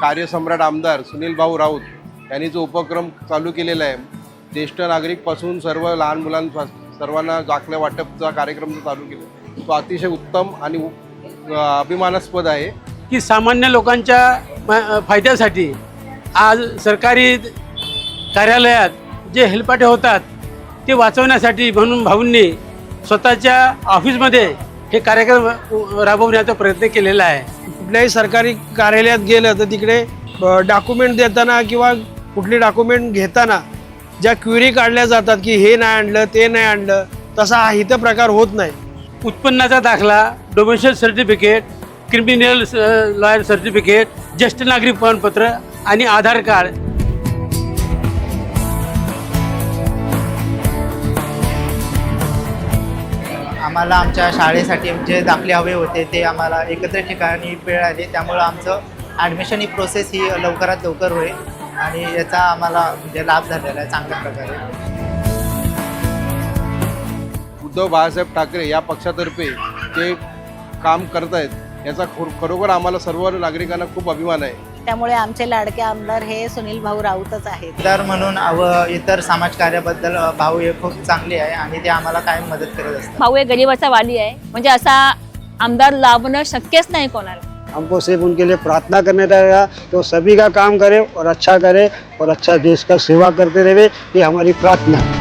कार्यसम्राट आमदार सुनील भाऊ राऊत यांनी जो उपक्रम चालू केलेला आहे, ज्येष्ठ नागरिकपासून सर्व लहान मुलांपासून सर्वांना दाखले वाटपचा कार्यक्रम जो चालू केला तो अतिशय उत्तम आणि अभिमानास्पद आहे की सामान्य लोकांच्या फायद्यासाठी आज सरकारी कार्यालयात जे हेलपाटे होतात ते वाचवण्यासाठी म्हणून भाऊंनी स्वतःच्या ऑफिसमध्ये हे कार्यक्रम राबवण्याचा प्रयत्न केलेला आहे। कुठल्याही सरकारी कार्यालयात गेलं तर तिकडे डॉक्युमेंट देताना किंवा कुठली डॉक्युमेंट घेताना ज्या क्वेरी काढल्या जातात की हे नाही आणलं ते नाही आणलं, तसा हा इथं प्रकार होत नाही। उत्पन्नाचा दाखला, domestic certificate, criminal lawyer certificate, ज्येष्ठ नागरिक प्रमाणपत्र आणि आधार कार्ड आम्हाला आमच्या शाळेसाठी जे दाखले हवे होते ते आम्हाला एकत्र ठिकाणी मिळाले, त्यामुळं आमचं ॲडमिशन ही प्रोसेस ही लवकरात लवकर होईल आणि याचा आम्हाला म्हणजे लाभ झालेला आहे चांगल्या प्रकारे। उद्धव बाळासाहेब ठाकरे या पक्षातर्फे जे काम करत आहेत याचा खरोखर आम्हाला सर्व नागरिकांना खूप अभिमान आहे। त्यामुळे आमचे लाडके आमदार हे सुनील भाऊ राऊतच आहेत। आमदार म्हणून इतर समाजकार्याबद्दल भाऊ हे खूप चांगले आहे आणि ते आम्हाला कायम मदत करत असतात। भाऊ एक गरीबाचा वाली आहे, म्हणजे असा आमदार लाभणं शक्यच नाही कोणाला। हमको सिर्फ उनके लिए प्रार्थना करने रहेगा तो सभी का काम करे और अच्छा करे और अच्छा देश का सेवा करते रहे, ये हमारी प्रार्थना है।